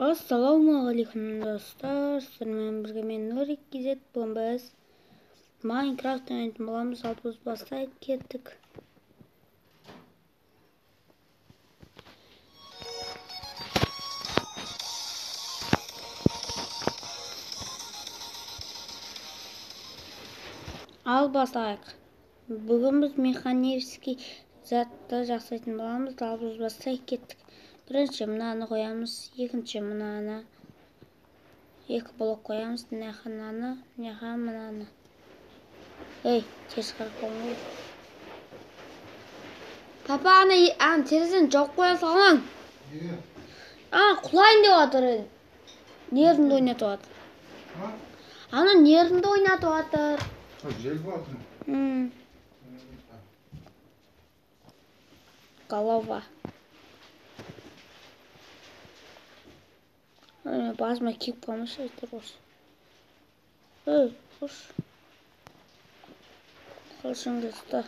Ассалаумағалейкум достар, сіздермен бірге мен Нұрик Кезет. Бүгін біз Майнкрафт ойнайтын боламыз. Ал біз бастайық, кеттік. Ал бастайық. Бүгін біз механический затты жасайтын боламыз. Ал біз бастайық, кеттік. Бірінші мынаны қоямыз, екінші мынаны. Екі блок қоямыз, мынаны. Ей, теріс қарап қалмай. Папа, ана терезені жауып қоя салған. Құлайын деп жатыр. Нервімді ойнатып жатыр. Ана нервімді ойнатып жатыр. Жел болады. Голова. Басыма киіп қалмашы, айтыр осы. Қош. Қылшыңды ұста.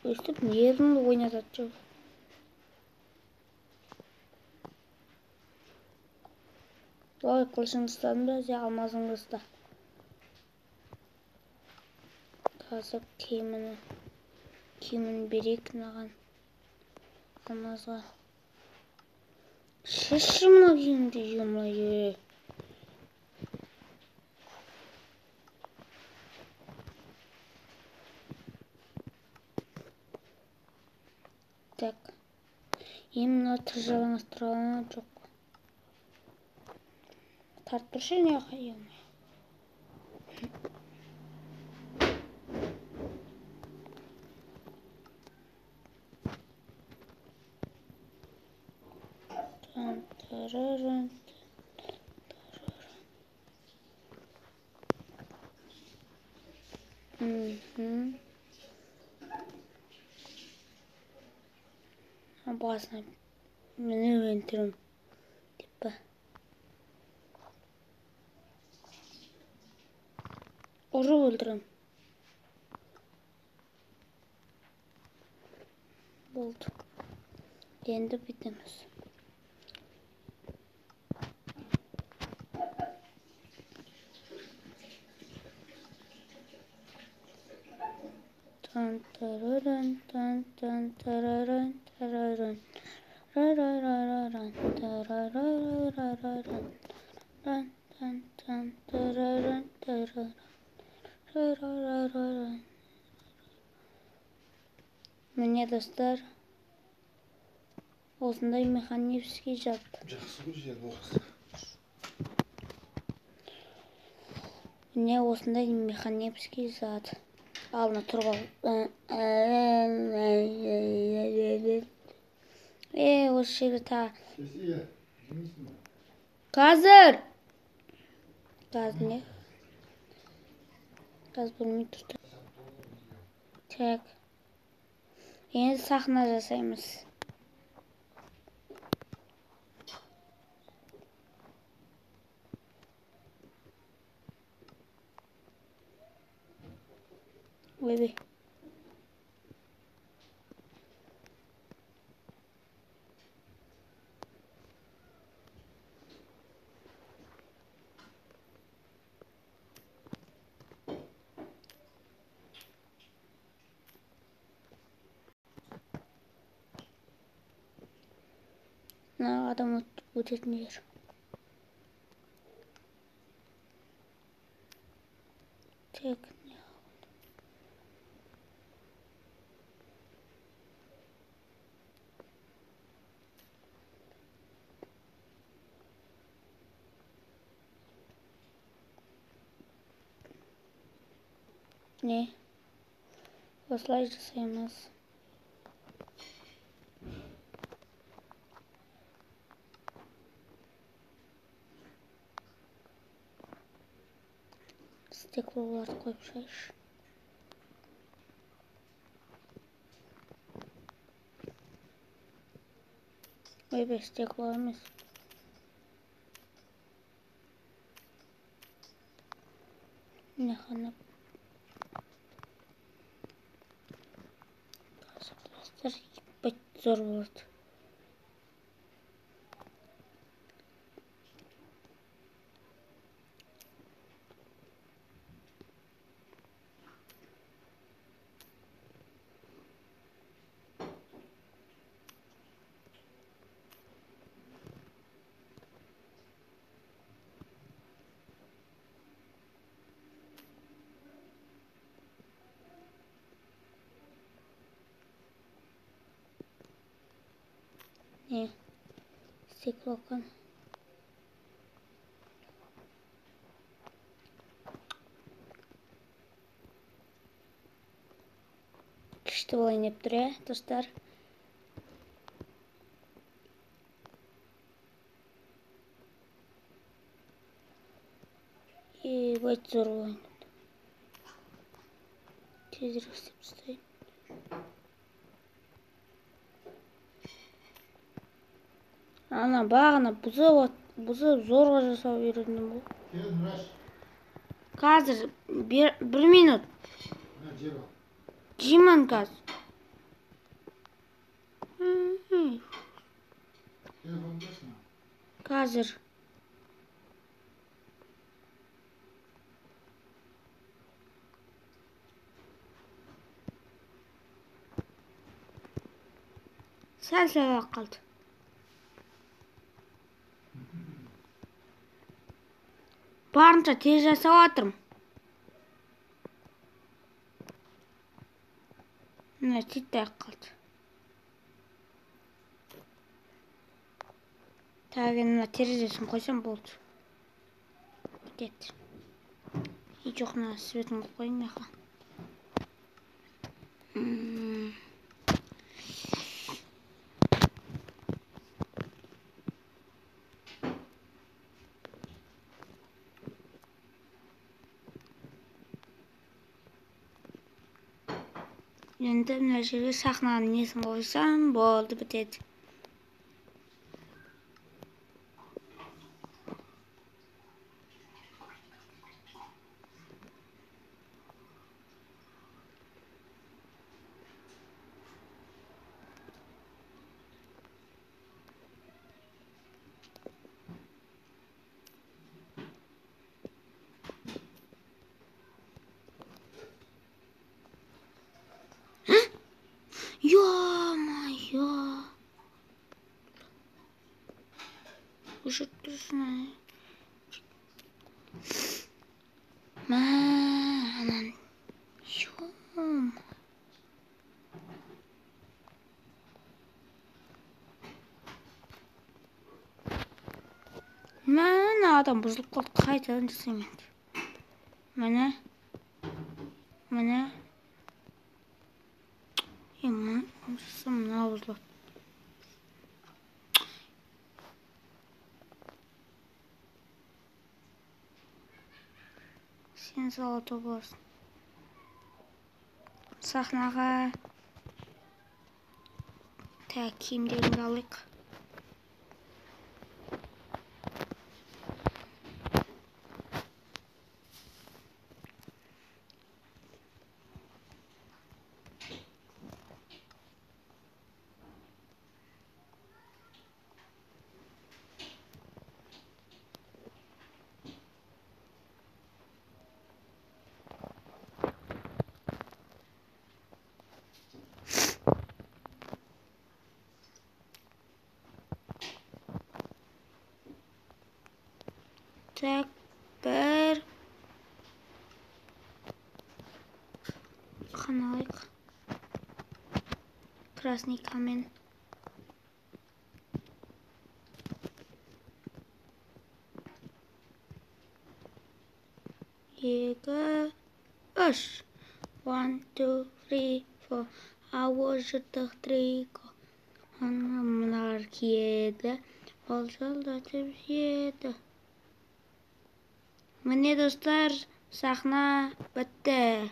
Өстіп нервімді ойнатады жоқ. Ой, қылшыңды ұстадым да, алмазыңды ұста. Қазір киімін берейік мынаған. Алмазға. Шешші мына киімді, емайы. Так. Еміні тыржалаңастырғаны жоқ. Тарт тұршы не қайым. Тараран. Басына мені өндірім деп ба. Ұрып өлдірім. Болды. Енді бітеміз. Тан-тараран, тан-тан-тараран, тараран. Ра-ра-ра-ра-ран, тарарарарараран. Тан-тан-тан-тараран, тараран. Ра-ра-ра-раран. Міне достар, осындай механический зат. Жақсы ғой жел болса. Міне осындай механический зат. Алына тұрғал. Осы жерге та. Қазір! Қазір не? Қазір бөлмей тұрды. Так. Енді сахна жасаймыз. Ойбай. Мына адам өтетін жер. Так. Не? Осылай жасаймыз. Стеклоларды қойып шайшы. Ойбай, стекло емес. Не қанап. Зор болады. Не? Істек болған. Күшті болайын деп тұр, достар. Өте зор болайын. Тезірек істеп тастайын. Ана бағана бұзып зорға жасап үйрендім ғой. Келін Раш. Қазір 1 минут. Жиман қазір. Қазір. Сәл қалды. Барынша тез жасап жатырмын. Мына сөйтіп қалды. Тағы мына терезесін қойсам болды. Кетті. Жоқ, мына светін қойын меха. Енді мына жерге сахнаның несін қойсам болды, бітеді. Ё-моё! Уже точно. Манан. Ё-моё. Мана адам бұзылып қалды, қайтадан жасаймын. Мана. Мына бұзылады. Сен салаты боласың. Сахнаға киімдерімді алайық. Так, бір қаналайық. Красный камень. Екі, үш. 1, 2, 3, 4. Ауыз жыртық трико. Анамлар киеді. Ол жолдатып еді. Міне достар, сахна бітті.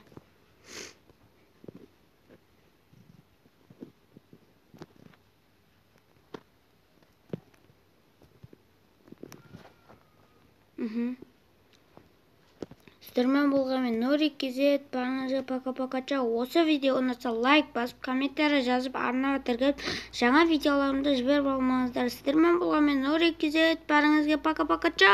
Сіздермен болғанмен Нурик KZ, барыңызға пока-покача. Осы видео ұнаса лайк басып, комментарий жазып, арнава тіркеп, жаңа видеоларымды жіберіп алмаңыздар. Сіздермен болғанмен Нурик KZ, барыңызға пока-покача.